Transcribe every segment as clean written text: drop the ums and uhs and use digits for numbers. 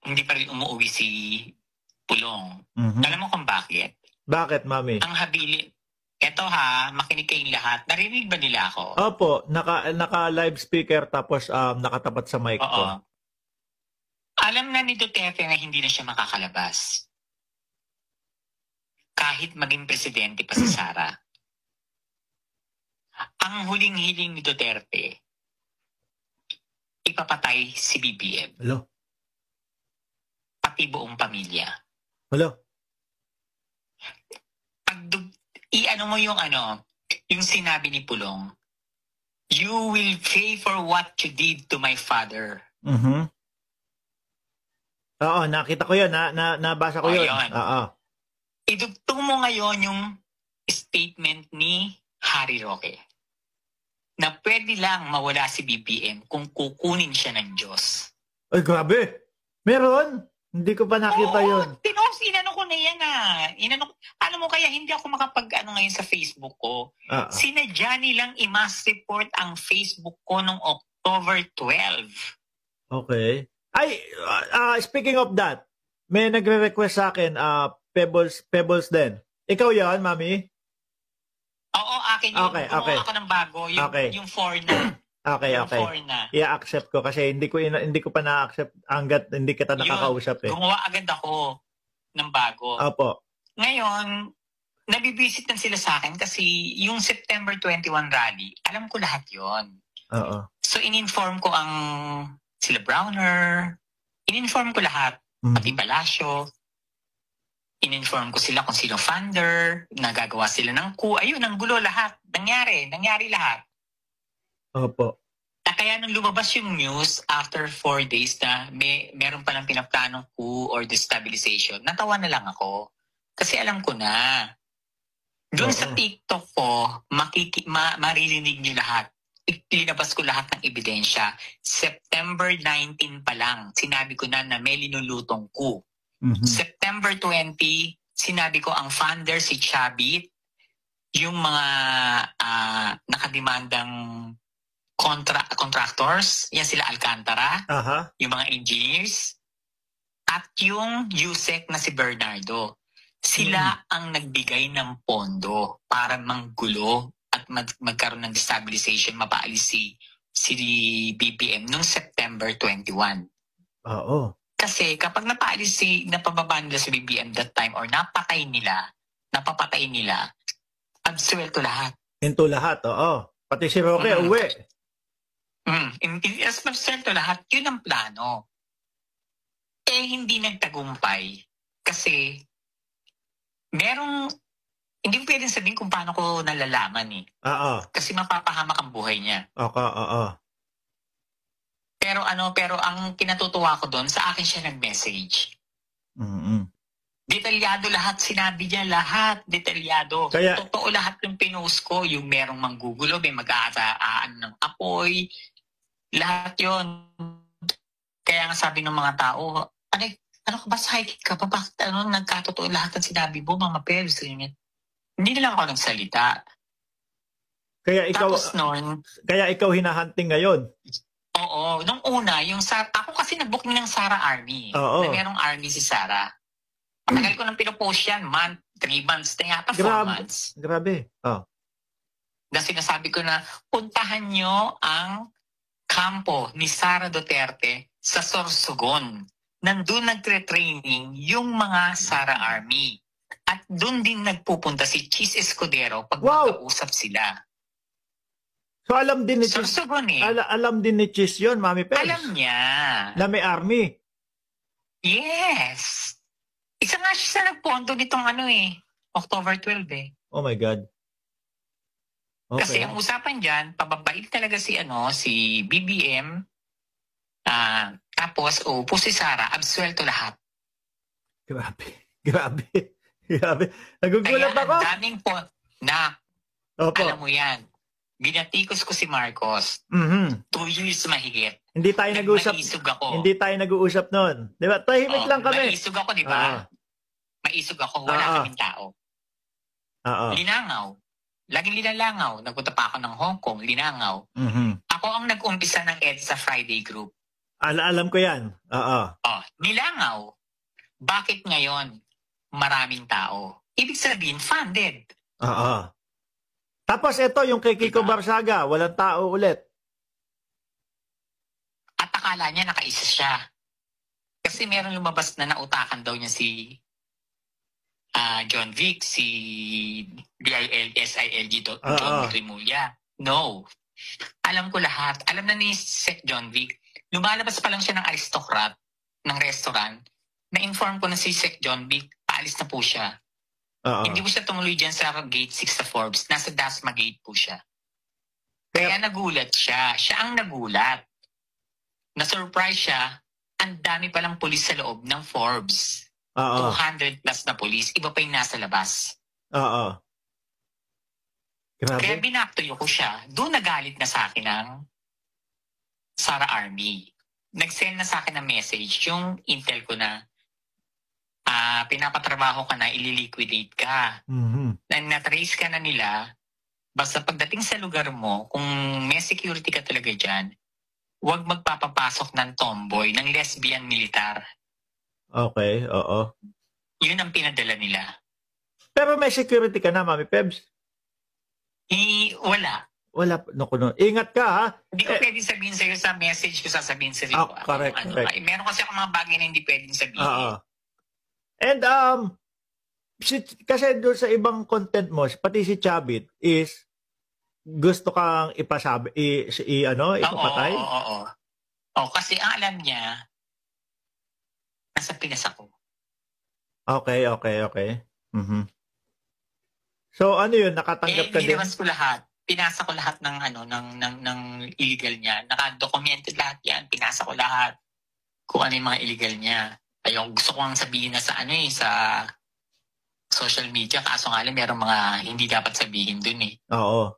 hindi pa rin umuwi si Pulong. Alam mo kung bakit? Bakit, Mami? Ang habili, eto ha, makinig kayong lahat. Narinig ba nila ako? Opo, naka-live speaker tapos nakatapat sa mic ko. Oo. Alam na ni Duterte na hindi na siya makakalabas. Kahit maging presidente pa si Sara. Ang huling hiling ni Duterte, ipapatay si BBM. Hello? Pati buong pamilya. Hello? I-ano mo yung yung sinabi ni Pulong, you will pay for what you did to my father. Oo, nakita ko yun. Nabasa ko yun. Oo. Idugtong mo ngayon yung statement ni Harry Roque na pwede lang mawala si BBM kung kukunin siya ng Diyos. Ay, grabe. Meron? Hindi ko pa nakita yun. Inano ko na yan alam mo kaya hindi ako ngayon sa Facebook ko. Sinadya nilang i-mass report ang Facebook ko noong October 12. Okay. Ay, speaking of that, may nagre-request sa akin, Pebbles din. Ikaw yan, Mami? Oo, akin yun. Okay. Ako ng bago, yung 4 na. Okay. I-accept ko kasi hindi ko pa na-accept hanggat hindi kita nakakausap eh. Gumawa agad ako ng bago. Opo. Ngayon, nabibisit na sila sa akin kasi yung September 21 rally, alam ko lahat yon. Oo. So, in-inform ko sila Browner, in-inform ko lahat, pati Palacio, in-inform ko sila kung sino funder, nagagawa sila ng coup, ayun, ang gulo lahat, nangyari lahat. Opo. Kaya nung lumabas yung news after 4 days na meron pa ng pinaplanong coup or destabilization, natawa na lang ako. Kasi alam ko na. Doon sa TikTok ko, maririnig niyo lahat. Linabas ko lahat ng ebidensya. September 19 pa lang, sinabi ko na may linulutong coup. September 20, sinabi ko ang funder si Chabit, yung mga nakademandang contractors, yan sila Alcantara, yung mga engineers, at yung USEC na si Bernardo. Sila ang nagbigay ng pondo para manggulo at magkaroon ng destabilization, mapaalis si BBM noong September 21. Oo. Kasi kapag napababa nila si BBM that time or napapatay nila, absuelto lahat. Into lahat, oo. Pati si Roque, uwi. As absuelto lahat, yun ang plano. Hindi nagtagumpay. Kasi, hindi ko pwedeng sabihin kung paano ko nalalaman eh. Oo. Kasi mapapahamak ang buhay niya. Oo. Pero ang kinatutuwa ko doon, sa akin siya nag-message. Detalyado lahat, sinabi niya lahat, detalyado. Kaya, totoo lahat ng pinost ko, yung merong manggugulo, may mag-aasaan ng apoy, lahat yon. Kaya nga sabi ng mga tao, ano ka ba, psychic ka pa? Bakit nagkatotoo lahat ng sinabi mo, mga pels? Hindi na lang ako nagsalita. Kaya ikaw hinahunting ngayon? Oo. Nung una, ako kasi nag-booking ng Sara Army. Oo. Na merong army si Sara. Patagal ko nang pinopost yan. 3 months na yata, 4 months. Grabe. Na sinasabi ko na, puntahan nyo ang kampo ni Sara Duterte sa Sorsogon. Nandun nagtre-training yung mga Sara Army. At doon din nagpupunta si Chis Escudero pag magkausap sila. So alam din ni Chis. Sorsogon eh. Alam din ni Chis yun, Mami Pels. Alam niya. Na may army. Yes. Isa nga siya sa nagpondo nitong October 12 eh. Oh my God. Okay. Kasi ang usapan dyan, pababait talaga si BBM, tapos upo si Sara, absuelto lahat. Grabe. Nagugulat ako. Kaya ang daming alam mo yan, binatikos ko si Marcos. 2 years mahigit. Hindi tayo nag-uusap. Maisog ako. Hindi tayo nag-uusap noon. Di ba? Tahimik lang kami. Maisog ako, di ba? Maisog ako. Wala kaming tao. Linangaw. Laging Nagpunta pa ako ng Hong Kong. Linangaw. Ako ang nag-umpisa ng EDSA Friday group. Alam ko yan. Oo. Oh, nilangaw. Bakit ngayon maraming tao? Ibig sabihin, funded. Oo. Tapos ito, yung kay Kiko Diba? Barsaga, walang tao ulit. At akala niya nakaisa siya. Kasi meron lumabas na nautakan daw niya si John Vic, si DILSILG John Vic Rimulya. No. Alam ko lahat. Alam na ni Sec John Vic. Lumalabas pa lang siya ng aristocrat ng restaurant. Na-inform ko na si Sec John Vic, paalis na po siya. Hindi po siya tumuloy dyan sa gate 6 sa Forbes. Nasa Dasma gate po siya. Kaya nagulat siya. Siya ang nagulat. Na-surprise siya, ang dami palang pulis sa loob ng Forbes. 200 plus na pulis. Iba pa yung nasa labas. Oo. Grabe. Kaya binaktoyo ko siya. Doon nagalit na sa akin ng Sara Army. Nag-send na sa akin ng message yung intel ko na pinapatrabaho ka na, ililiquidate ka. Na-trace ka na nila. Basta pagdating sa lugar mo, kung may security ka talaga dyan, huwag magpapapasok ng tomboy, ng lesbian militar. Okay, oo. Yun ang pinadala nila. Pero may security ka na, Mami Pebs? Wala. Wala. No. Ingat ka, ha? Hindi ko pwedeng sabihin sa'yo sa message ko, sasabihin sa'yo. Correct. Meron kasi ako mga bagay na hindi pwedeng sabihin. And, kasi doon sa ibang content mo, pati si Chabit is, gusto kang ipasabi, ipapatay? Oo, kasi ang alam niya, nasa Pinas ako. Okay. So, ano yun? Nakatanggap ka din? Nilabas ko lahat. Pinasa ko lahat ng illegal niya. Naka-documented lahat yan. Pinasa ko lahat. Kung ano yung mga illegal niya. Ayun, gusto ko ang sabihin na sa sa social media. Kaso nga lang, merong mga hindi dapat sabihin dun eh. Oo.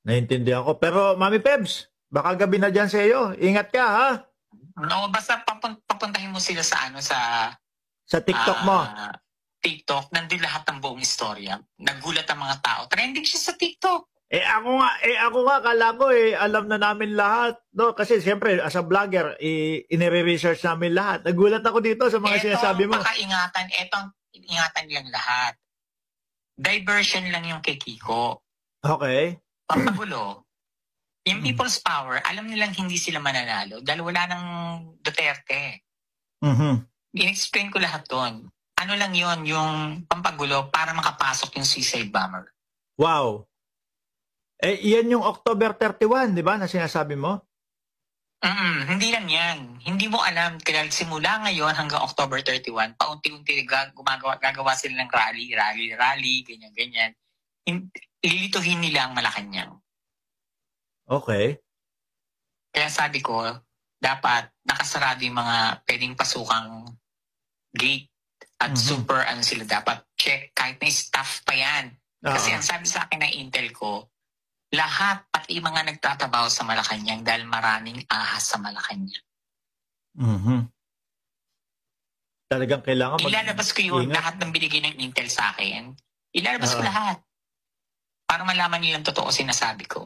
Naintindihan ko. Pero, Mami Pebs, baka gabi na dyan sa iyo. Ingat ka, ha? No, basta papuntahin mo sila sa sa TikTok mo. TikTok, nandun lahat ng buong istorya. Nagulat ang mga tao. Trending siya sa TikTok. Ako nga, kala ko alam na namin lahat. No? Kasi siyempre, as a vlogger, inire-research namin lahat. Nagulat ako dito sa mga sinasabi mo. Ingatan lang lahat. Diversion lang yung kay Kiko. Okay. Pampagulo. Yung People's Power, alam nilang hindi sila mananalo dahil wala ng Duterte. In-explain ko lahat doon. Ano lang yon, yung pampagulo para makapasok yung suicide bomber. Wow. Yan yung October 31, di ba, na sinasabi mo? Hindi lang yan. Hindi mo alam. Kaya simula ngayon hanggang October 31, paunti-unti gagawa sila ng rally, ganyan. Lilituhin nila ang Malacanang. Okay. Kaya sabi ko, dapat nakasarado yung mga pwedeng pasukang gate. At super, sila dapat check, kahit may staff pa yan. Kasi ang sabi sa akin ng intel ko, lahat, pati yung mga nagtatrabaho sa Malacanang dahil maraming ahas sa Malacanang. Talagang kailangan ilalabas ko yun, lahat ng binigay ng intel sa akin. Ilalabas ko lahat. Para malaman nilang totoo sinasabi ko.